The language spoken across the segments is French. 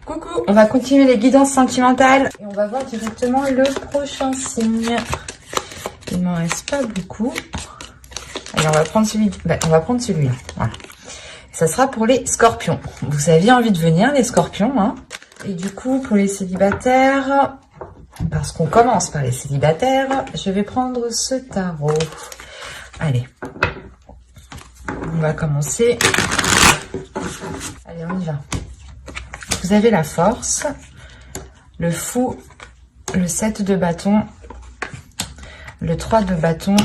Coucou, on va continuer les guidances sentimentales et on va voir directement le prochain signe. Il m'en reste pas beaucoup. Allez, on va prendre celui-là. Voilà. Ça sera pour les scorpions. Vous aviez envie de venir, les scorpions, hein? Et du coup, pour les célibataires, parce qu'on commence par les célibataires, je vais prendre ce tarot. Allez. On va commencer. Allez, on y va. Vous avez la force, le fou, le 7 de bâton, le 3 de bâton,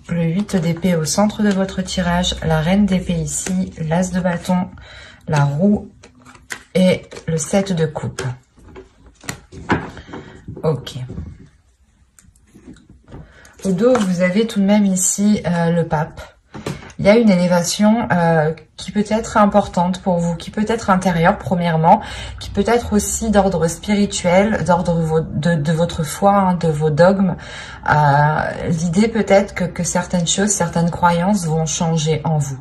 le 8 d'épée au centre de votre tirage, la reine d'épée ici, l'as de bâton, la roue et le 7 de coupe. Ok. Au dos, vous avez tout de même ici le pape. Il y a une élévation qui peut être importante pour vous, qui peut être intérieure premièrement, qui peut être aussi d'ordre spirituel, d'ordre de votre foi, hein, de vos dogmes. L'idée peut être que certaines choses, certaines croyances vont changer en vous.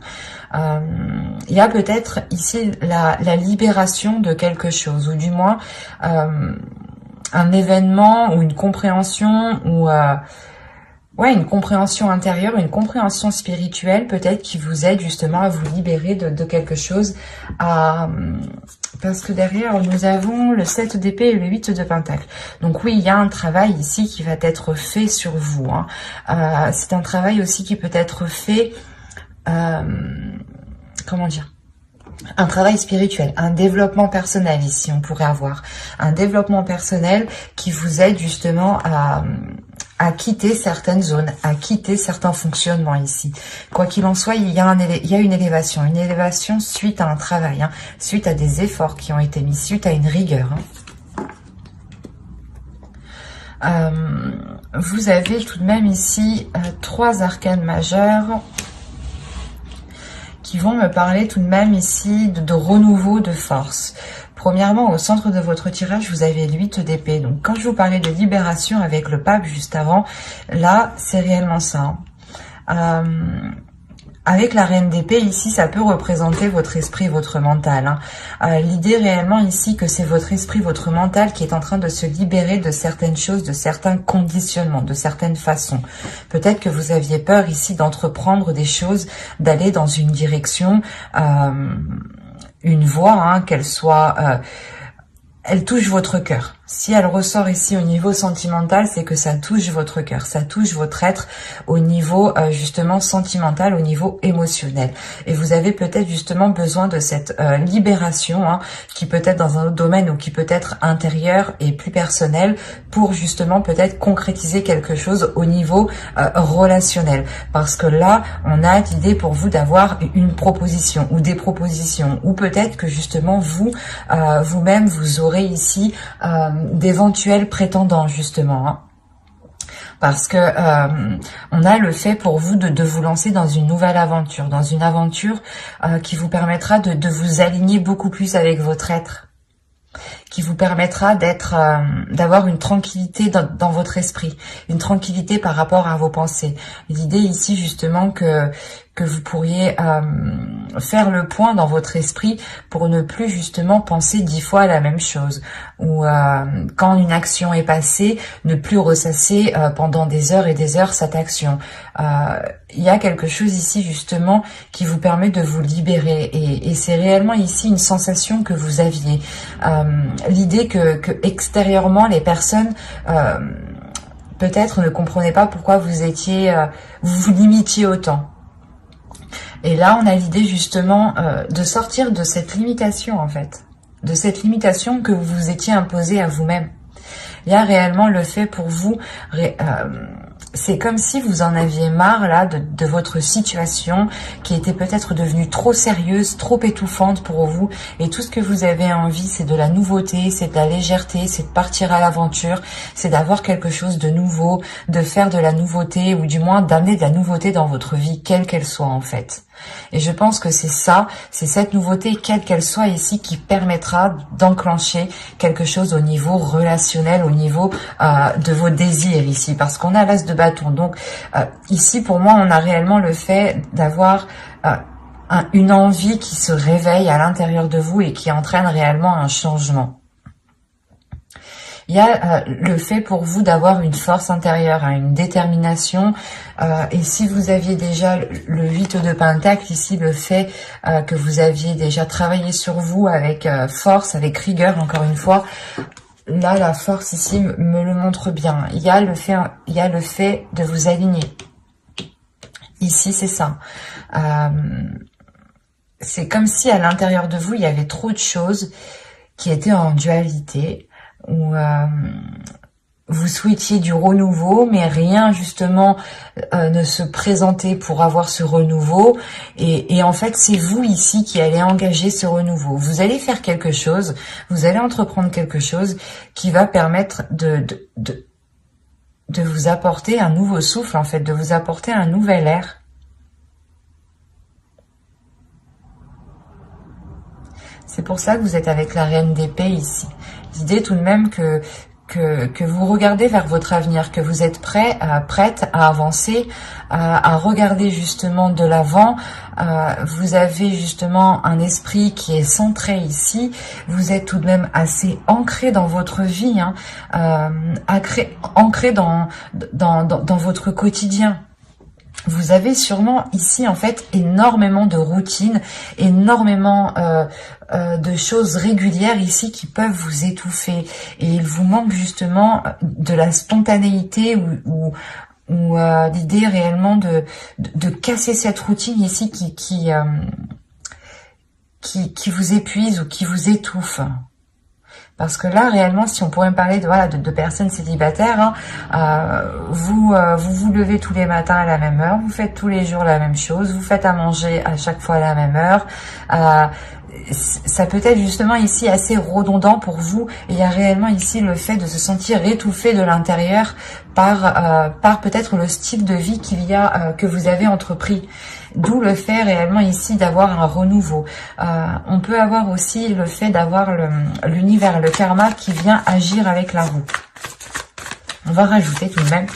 Il y a peut-être ici la libération de quelque chose, ou du moins un événement ou une compréhension ou... ouais, une compréhension intérieure, une compréhension spirituelle peut-être qui vous aide justement à vous libérer de quelque chose. Parce que derrière, nous avons le 7 d'épée et le 8 de pentacle. Donc oui, il y a un travail ici qui va être fait sur vous. Hein. C'est un travail aussi qui peut être fait... comment dire ? Un travail spirituel, un développement personnel ici, on pourrait avoir. Un développement personnel qui vous aide justement à quitter certaines zones, à quitter certains fonctionnements ici. Quoi qu'il en soit, il y a une élévation suite à un travail, hein, suite à des efforts qui ont été mis, suite à une rigueur. Hein. Vous avez tout de même ici 3 arcanes majeures qui vont me parler tout de même ici de renouveau de force. Premièrement, au centre de votre tirage, vous avez le 8 d'épée. Donc, quand je vous parlais de libération avec le pape juste avant, là, c'est réellement ça. Avec la reine d'épée, ici, ça peut représenter votre esprit, votre mental. Hein. L'idée réellement ici que c'est votre esprit, votre mental qui est en train de se libérer de certaines choses, de certains conditionnements, de certaines façons. Peut-être que vous aviez peur ici d'entreprendre des choses, d'aller dans une direction, une voie, hein, qu'elle soit... elle touche votre cœur. Si elle ressort ici au niveau sentimental, c'est que ça touche votre cœur, ça touche votre être au niveau justement sentimental, au niveau émotionnel. Et vous avez peut-être justement besoin de cette libération, hein, qui peut être dans un autre domaine ou qui peut être intérieur et plus personnel, pour justement peut-être concrétiser quelque chose au niveau relationnel. Parce que là, on a l'idée pour vous d'avoir une proposition ou des propositions, ou peut-être que justement vous, vous-même, vous aurez ici d'éventuels prétendants justement, hein. Parce que on a le fait pour vous de vous lancer dans une nouvelle aventure, dans une aventure qui vous permettra de vous aligner beaucoup plus avec votre être, qui vous permettra d'avoir une tranquillité dans votre esprit, une tranquillité par rapport à vos pensées. L'idée ici justement que vous pourriez faire le point dans votre esprit pour ne plus justement penser 10 fois à la même chose, ou quand une action est passée, ne plus ressasser pendant des heures et des heures cette action. Il y a quelque chose ici justement qui vous permet de vous libérer, et c'est réellement ici une sensation que vous aviez. L'idée que extérieurement les personnes peut-être ne comprenaient pas pourquoi vous vous limitiez autant. Et là, on a l'idée justement de sortir de cette limitation en fait, de cette limitation que vous vous étiez imposée à vous-même. Il y a réellement le fait pour vous, c'est comme si vous en aviez marre là de votre situation qui était peut-être devenue trop sérieuse, trop étouffante pour vous, et tout ce que vous avez envie, c'est de la nouveauté, c'est de la légèreté, c'est de partir à l'aventure, c'est d'avoir quelque chose de nouveau, de faire de la nouveauté, ou du moins d'amener de la nouveauté dans votre vie, quelle qu'elle soit en fait. Et je pense que c'est ça, c'est cette nouveauté, quelle qu'elle soit ici, qui permettra d'enclencher quelque chose au niveau relationnel, au niveau de vos désirs ici, parce qu'on a l'as de bâton. Donc ici, pour moi, on a réellement le fait d'avoir une envie qui se réveille à l'intérieur de vous et qui entraîne réellement un changement. Il y a le fait pour vous d'avoir une force intérieure, une détermination. Et si vous aviez déjà le 8 de Pentacle, ici le fait que vous aviez déjà travaillé sur vous avec force, avec rigueur, encore une fois, là la force ici me le montre bien. Il y a le fait de vous aligner. Ici c'est ça. C'est comme si à l'intérieur de vous, il y avait trop de choses qui étaient en dualité, où vous souhaitiez du renouveau, mais rien justement ne se présentait pour avoir ce renouveau. Et en fait, c'est vous ici qui allez engager ce renouveau. Vous allez faire quelque chose, vous allez entreprendre quelque chose qui va permettre de vous apporter un nouveau souffle, en fait, de vous apporter un nouvel air. C'est pour ça que vous êtes avec la reine d'épée ici. L'idée tout de même que vous regardez vers votre avenir, que vous êtes prête à avancer, à regarder justement de l'avant. Vous avez justement un esprit qui est centré ici. Vous êtes tout de même assez ancré dans votre vie, ancré dans votre quotidien. Vous avez sûrement ici en fait énormément de routines, énormément de choses régulières ici qui peuvent vous étouffer. Et il vous manque justement de la spontanéité ou l'idée réellement de casser cette routine ici qui vous épuise ou qui vous étouffe. Parce que là, réellement, si on pourrait me parler de personnes célibataires, vous levez tous les matins à la même heure, vous faites tous les jours la même chose, vous faites à manger à chaque fois à la même heure. Ça peut être justement ici assez redondant pour vous. Et il y a réellement ici le fait de se sentir étouffé de l'intérieur par peut-être le style de vie que vous avez entrepris. D'où le fait réellement ici d'avoir un renouveau. On peut avoir aussi le fait d'avoir l'univers, le karma qui vient agir avec la roue. On va rajouter tout de même.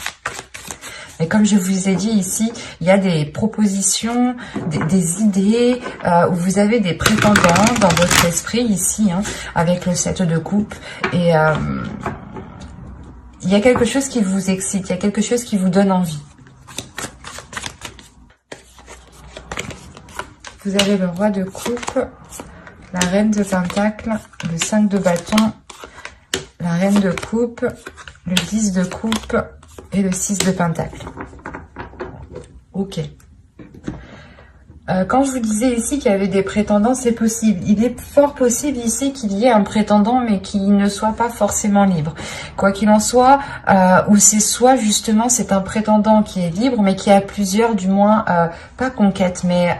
Et comme je vous ai dit ici, il y a des propositions, des idées, où vous avez des prétendants dans votre esprit ici, avec le 7 de coupe. Et il y a quelque chose qui vous excite, il y a quelque chose qui vous donne envie. Vous avez le roi de coupe, la reine de pentacle, le 5 de bâton, la reine de coupe, le 10 de coupe et le 6 de pentacle. Ok. Quand je vous disais ici qu'il y avait des prétendants, c'est possible. Il est fort possible ici qu'il y ait un prétendant, mais qui ne soit pas forcément libre. Quoi qu'il en soit, ou c'est soit justement c'est un prétendant qui est libre, mais qui a plusieurs, du moins, pas conquêtes, mais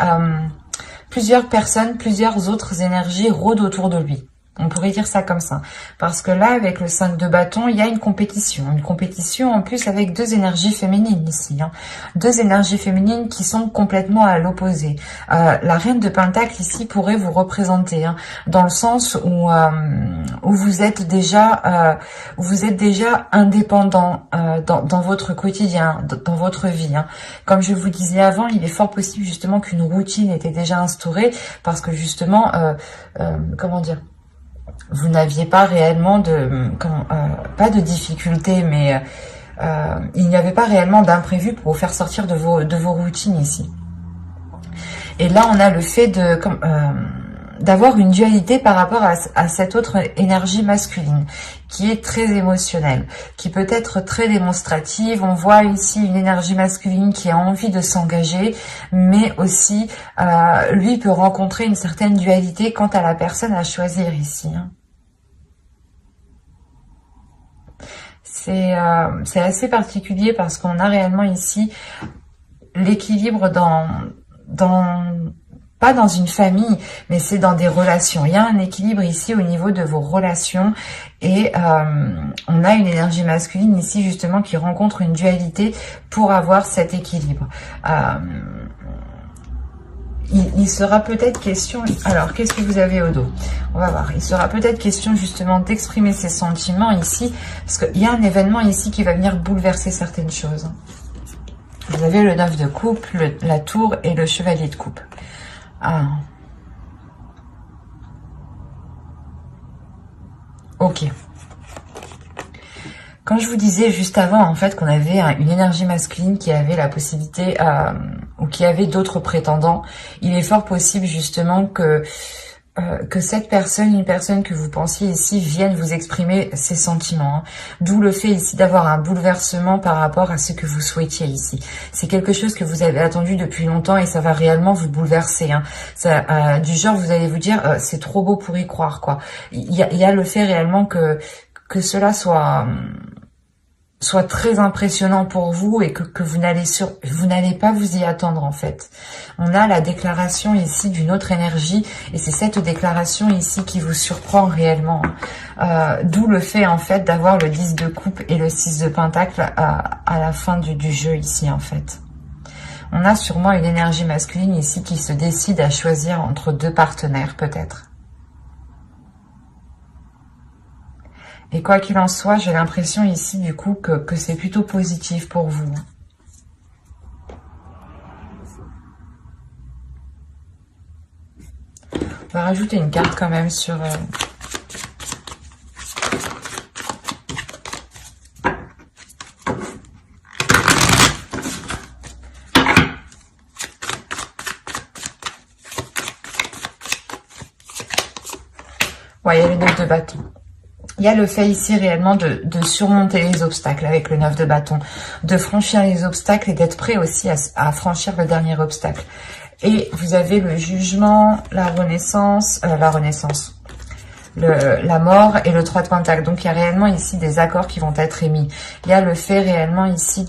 plusieurs personnes, plusieurs autres énergies rôdent autour de lui. On pourrait dire ça comme ça. Parce que là, avec le 5 de bâton, il y a une compétition. Une compétition en plus avec deux énergies féminines ici. Deux énergies féminines qui sont complètement à l'opposé. La reine de pentacle ici pourrait vous représenter. Dans le sens où vous êtes déjà indépendant dans votre quotidien, dans votre vie. Comme je vous disais avant, il est fort possible justement qu'une routine était déjà instaurée. Parce que justement, comment dire, vous n'aviez pas réellement pas de difficultés, mais il n'y avait pas réellement d'imprévu pour vous faire sortir de vos routines ici. Et là, on a le fait d'avoir une dualité par rapport à cette autre énergie masculine, qui est très émotionnelle, qui peut être très démonstrative. On voit ici une énergie masculine qui a envie de s'engager, mais aussi, lui peut rencontrer une certaine dualité quant à la personne à choisir ici. C'est assez particulier parce qu'on a réellement ici l'équilibre pas dans une famille, mais c'est dans des relations. Il y a un équilibre ici au niveau de vos relations et on a une énergie masculine ici justement qui rencontre une dualité pour avoir cet équilibre. Il sera peut-être question... Alors, qu'est-ce que vous avez au dos? On va voir. Il sera peut-être question justement d'exprimer ses sentiments ici, parce qu'il y a un événement ici qui va venir bouleverser certaines choses. Vous avez le 9 de coupe, la tour et le chevalier de coupe. Ah, ok. Quand je vous disais juste avant, en fait, qu'on avait une énergie masculine qui avait la possibilité, ou qui avait d'autres prétendants, il est fort possible justement que cette personne, une personne que vous pensiez ici, vienne vous exprimer ses sentiments. Hein. D'où le fait ici d'avoir un bouleversement par rapport à ce que vous souhaitiez ici. C'est quelque chose que vous avez attendu depuis longtemps et ça va réellement vous bouleverser. Hein. Ça, du genre, vous allez vous dire, c'est trop beau pour y croire, quoi. Il y a le fait réellement que cela soit très impressionnant pour vous et que vous n'allez pas vous y attendre en fait. On a la déclaration ici d'une autre énergie et c'est cette déclaration ici qui vous surprend réellement. D'où le fait en fait d'avoir le 10 de coupe et le 6 de pentacle à la fin du jeu ici en fait. On a sûrement une énergie masculine ici qui se décide à choisir entre deux partenaires peut-être. Et quoi qu'il en soit, j'ai l'impression ici du coup que c'est plutôt positif pour vous. On va rajouter une carte quand même sur... Ouais, il y a le 9 de bâton. Il y a le fait ici réellement de surmonter les obstacles avec le 9 de bâton, de franchir les obstacles et d'être prêt aussi à franchir le dernier obstacle. Et vous avez le jugement, la renaissance, la mort et le 3 de pentacle. Donc il y a réellement ici des accords qui vont être émis. Il y a le fait réellement ici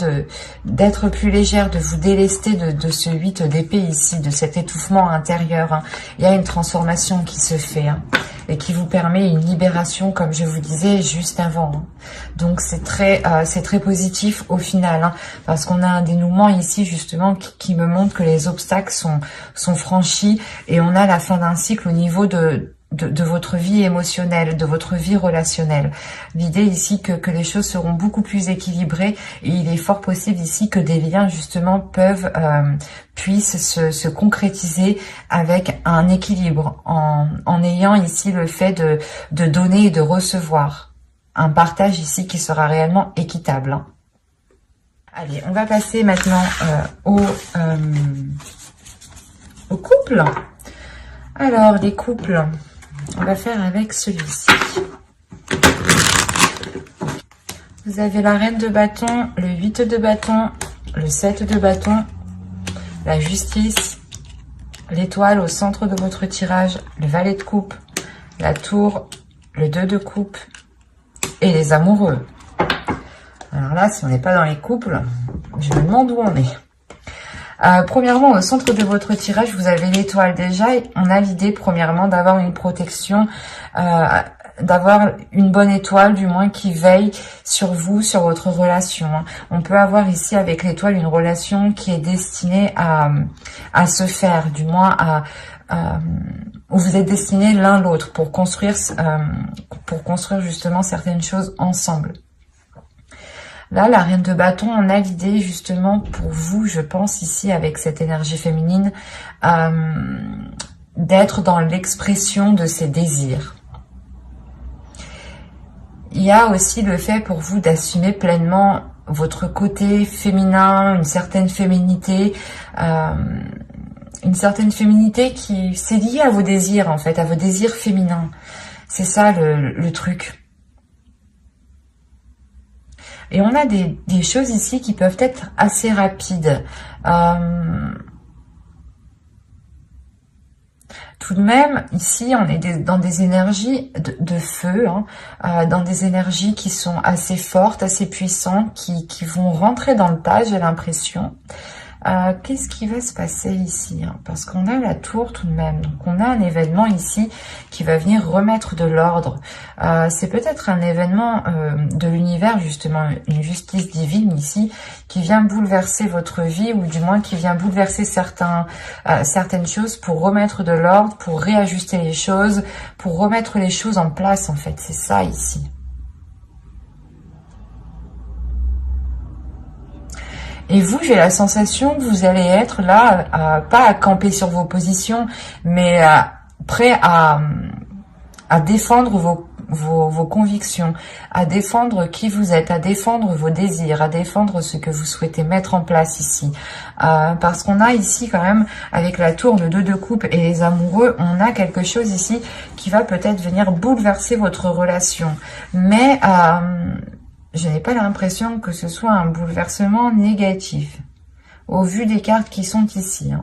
d'être plus légère, de vous délester de ce 8 d'épée ici, de cet étouffement intérieur. Hein. Il y a une transformation qui se fait. Hein. Et qui vous permet une libération, comme je vous disais juste avant. Hein. Donc c'est très positif au final, hein, parce qu'on a un dénouement ici justement qui me montre que les obstacles sont franchis et on a la fin d'un cycle au niveau de votre vie émotionnelle, de votre vie relationnelle. L'idée ici que les choses seront beaucoup plus équilibrées et il est fort possible ici que des liens justement puissent se concrétiser avec un équilibre en ayant ici le fait de donner et de recevoir. Un partage ici qui sera réellement équitable. Hein. Allez, on va passer maintenant au couple. Alors, les couples... On va faire avec celui-ci. Vous avez la reine de bâton, le 8 de bâton, le 7 de bâton, la justice, l'étoile au centre de votre tirage, le valet de coupe, la tour, le 2 de coupe et les amoureux. Alors là, si on n'est pas dans les couples, je me demande où on est. Premièrement, au centre de votre tirage, vous avez l'étoile déjà. On a l'idée, premièrement, d'avoir une protection, d'avoir une bonne étoile, du moins, qui veille sur vous, sur votre relation. On peut avoir ici, avec l'étoile, une relation qui est destinée à se faire, du moins où vous êtes destinés l'un l'autre pour construire justement certaines choses ensemble. Là, la reine de bâton, on a l'idée justement pour vous, je pense ici avec cette énergie féminine, d'être dans l'expression de ses désirs. Il y a aussi le fait pour vous d'assumer pleinement votre côté féminin, une certaine féminité qui c'est lié à vos désirs en fait, à vos désirs féminins. C'est ça le truc. Et on a des choses ici qui peuvent être assez rapides. Tout de même, ici, on est dans des énergies de feu, hein, dans des énergies qui sont assez fortes, assez puissantes, qui vont rentrer dans le tas, j'ai l'impression. Qu'est-ce qui va se passer ici, hein? Parce qu'on a la tour tout de même. Donc on a un événement ici qui va venir remettre de l'ordre. C'est peut-être un événement de l'univers, justement, une justice divine ici, qui vient bouleverser votre vie, ou du moins qui vient bouleverser certaines choses pour remettre de l'ordre, pour réajuster les choses, pour remettre les choses en place, en fait. C'est ça ici. Et vous, j'ai la sensation que vous allez être là, pas à camper sur vos positions, mais prêt à défendre vos convictions, à défendre qui vous êtes, à défendre vos désirs, à défendre ce que vous souhaitez mettre en place ici. Parce qu'on a ici quand même, avec la tour, le 2 de coupe et les amoureux, on a quelque chose ici qui va peut-être venir bouleverser votre relation. Mais je n'ai pas l'impression que ce soit un bouleversement négatif, au vu des cartes qui sont ici.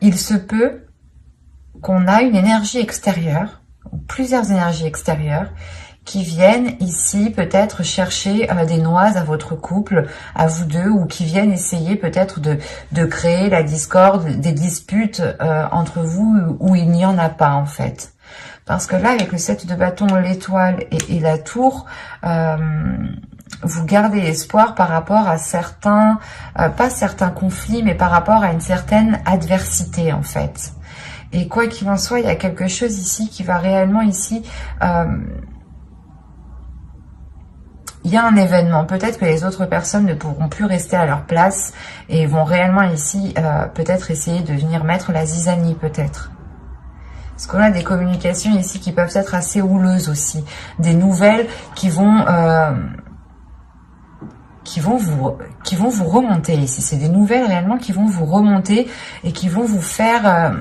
Il se peut qu'on a une énergie extérieure, plusieurs énergies extérieures, qui viennent ici peut-être chercher des noises à votre couple, à vous deux, ou qui viennent essayer peut-être de créer la discorde, des disputes entre vous où il n'y en a pas en fait. Parce que là, avec le 7 de bâton, l'étoile et la tour, vous gardez espoir par rapport à certains, pas certains conflits, mais par rapport à une certaine adversité en fait. Et quoi qu'il en soit, il y a quelque chose ici qui va réellement ici... il y a un événement. Peut-être que les autres personnes ne pourront plus rester à leur place et vont réellement ici peut-être essayer de venir mettre la zizanie peut-être. Parce qu'on a des communications ici qui peuvent être assez houleuses aussi. Des nouvelles qui vont vous remonter ici. C'est des nouvelles réellement qui vont vous remonter et qui vont vous faire...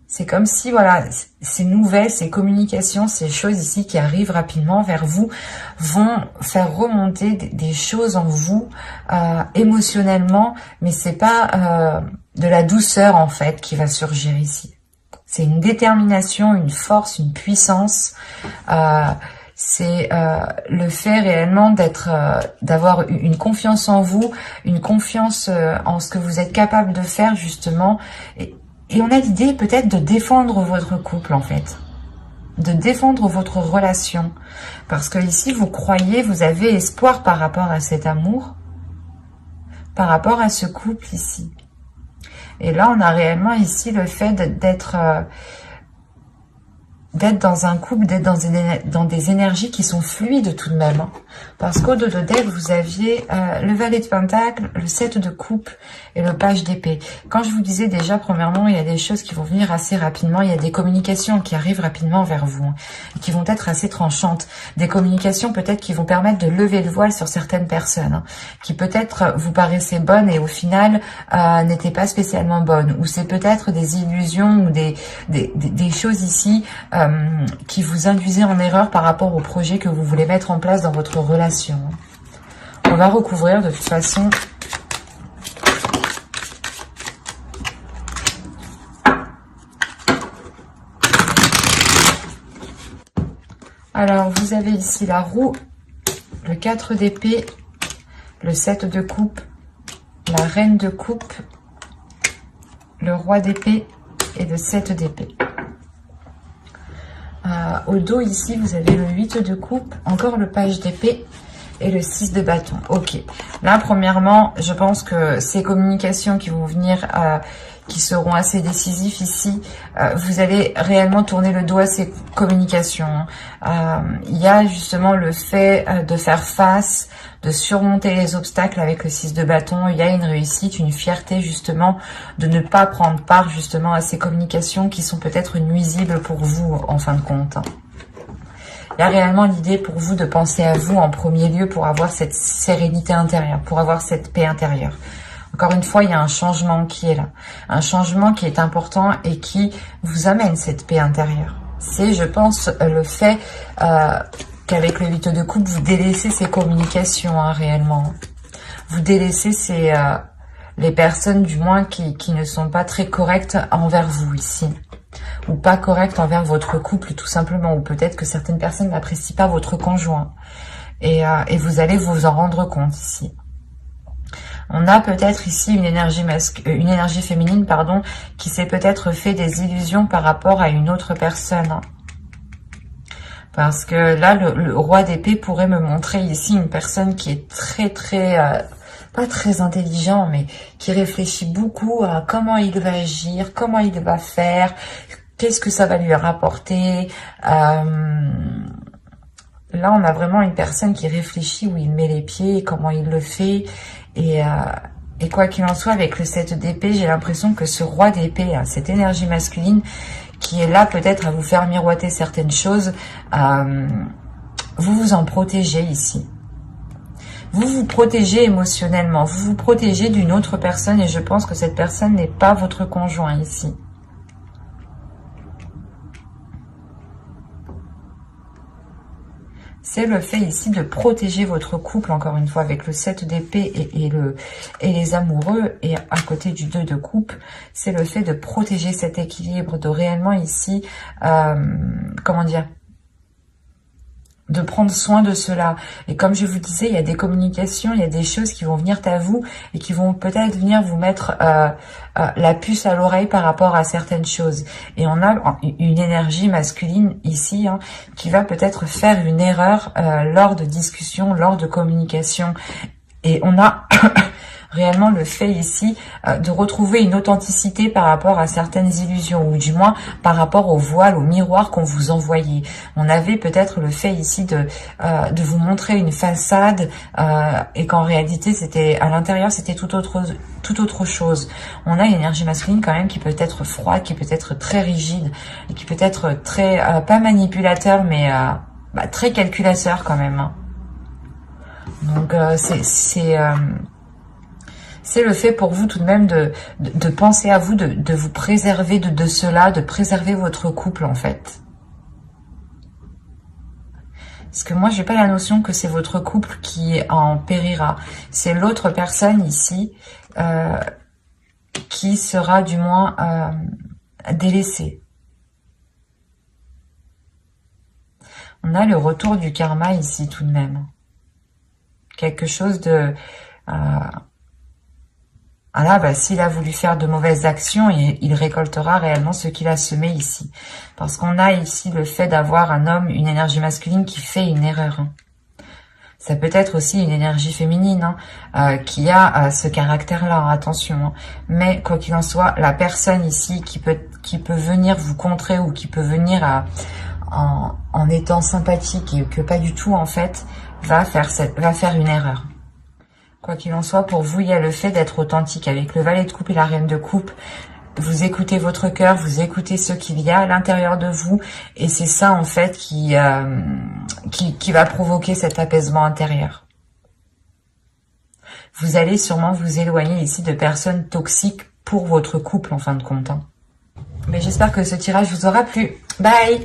c'est comme si, voilà, ces nouvelles, ces communications, ces choses ici qui arrivent rapidement vers vous vont faire remonter des choses en vous émotionnellement, mais c'est pas de la douceur en fait qui va surgir ici. C'est une détermination, une force, une puissance. C'est le fait réellement d'avoir une confiance en vous, une confiance en ce que vous êtes capable de faire justement. Et on a l'idée peut-être de défendre votre couple en fait, de défendre votre relation. Parce que ici, vous croyez, vous avez espoir par rapport à cet amour, par rapport à ce couple ici. Et là, on a réellement ici le fait d'être dans un couple, d'être dans des énergies qui sont fluides tout de même. Hein. Parce qu'au dos de deck, vous aviez le valet de pentacle, le 7 de coupe et le page d'épée. Quand je vous disais déjà, premièrement, il y a des choses qui vont venir assez rapidement. Il y a des communications qui arrivent rapidement vers vous, hein, qui vont être assez tranchantes. Des communications peut-être qui vont permettre de lever le voile sur certaines personnes, hein, qui peut-être vous paraissaient bonnes et au final n'étaient pas spécialement bonnes. Ou c'est peut-être des illusions ou des choses ici qui vous induisait en erreur par rapport au projet que vous voulez mettre en place dans votre relation. On va recouvrir de toute façon. Alors, vous avez ici la roue, le 4 d'épée, le 7 de coupe, la reine de coupe, le roi d'épée et le 7 d'épée. Au dos ici vous avez le 8 de coupe, encore le page d'épée et le 6 de bâton. Ok, là premièrement je pense que ces communications qui vont venir, qui seront assez décisifs ici, vous allez réellement tourner le dos à ces communications. Il y a justement le fait de faire face, de surmonter les obstacles avec le 6 de bâton. Il y a une réussite, une fierté justement de ne pas prendre part justement à ces communications qui sont peut-être nuisibles pour vous en fin de compte. Il y a réellement l'idée pour vous de penser à vous en premier lieu pour avoir cette sérénité intérieure, pour avoir cette paix intérieure. Encore une fois, il y a un changement qui est là. Un changement qui est important et qui vous amène cette paix intérieure. C'est, je pense, le fait qu'avec le 8 de coupe, vous délaissez ces communications, hein, réellement. Vous délaissez les personnes, du moins, qui ne sont pas très correctes envers vous, ici. Ou pas correctes envers votre couple, tout simplement. Ou peut-être que certaines personnes n'apprécient pas votre conjoint. Et vous allez vous en rendre compte, ici. On a peut-être ici une énergie féminine, pardon, qui s'est peut-être fait des illusions par rapport à une autre personne. Parce que là, le roi d'épée pourrait me montrer ici une personne qui est pas très intelligent, mais qui réfléchit beaucoup à comment il va agir, comment il va faire, qu'est-ce que ça va lui rapporter. Là, on a vraiment une personne qui réfléchit où il met les pieds, comment il le fait. Et quoi qu'il en soit, avec le 7 d'épée, j'ai l'impression que ce roi d'épée, cette énergie masculine, qui est là peut-être à vous faire miroiter certaines choses, vous vous en protégez ici. Vous vous protégez émotionnellement, vous vous protégez d'une autre personne et je pense que cette personne n'est pas votre conjoint ici. C'est le fait ici de protéger votre couple, encore une fois, avec le 7 d'épée et les amoureux, et à côté du 2 de coupe, c'est le fait de protéger cet équilibre, de réellement ici, comment dire, de prendre soin de cela. Et comme je vous disais, il y a des communications, il y a des choses qui vont venir à vous et qui vont peut-être venir vous mettre la puce à l'oreille par rapport à certaines choses. Et on a une énergie masculine ici qui va peut-être faire une erreur lors de discussions, lors de communication. Et on a réellement le fait ici de retrouver une authenticité par rapport à certaines illusions, ou du moins par rapport au voile, au miroir qu'on vous envoyait. On avait peut-être le fait ici de vous montrer une façade et qu'en réalité, c'était à l'intérieur, c'était tout autre chose. On a une énergie masculine quand même qui peut être froide, qui peut être très rigide, et qui peut être très, pas manipulateur, mais très calculateur quand même. Donc c'est le fait pour vous tout de même de penser à vous, de vous préserver de cela, de préserver votre couple en fait. Parce que moi, j'ai pas la notion que c'est votre couple qui en périra. C'est l'autre personne ici qui sera du moins délaissée. On a le retour du karma ici tout de même. Quelque chose de... s'il a voulu faire de mauvaises actions, il récoltera réellement ce qu'il a semé ici. Parce qu'on a ici le fait d'avoir un homme, une énergie masculine qui fait une erreur. Ça peut être aussi une énergie féminine qui a ce caractère-là, attention. Mais quoi qu'il en soit, la personne ici qui peut venir vous contrer ou qui peut venir en étant sympathique et que pas du tout en fait, va faire une erreur. Quoi qu'il en soit, pour vous, il y a le fait d'être authentique. Avec le valet de coupe et la reine de coupe, vous écoutez votre cœur, vous écoutez ce qu'il y a à l'intérieur de vous. Et c'est ça, en fait, qui va provoquer cet apaisement intérieur. Vous allez sûrement vous éloigner ici de personnes toxiques pour votre couple, en fin de compte. Mais j'espère que ce tirage vous aura plu. Bye!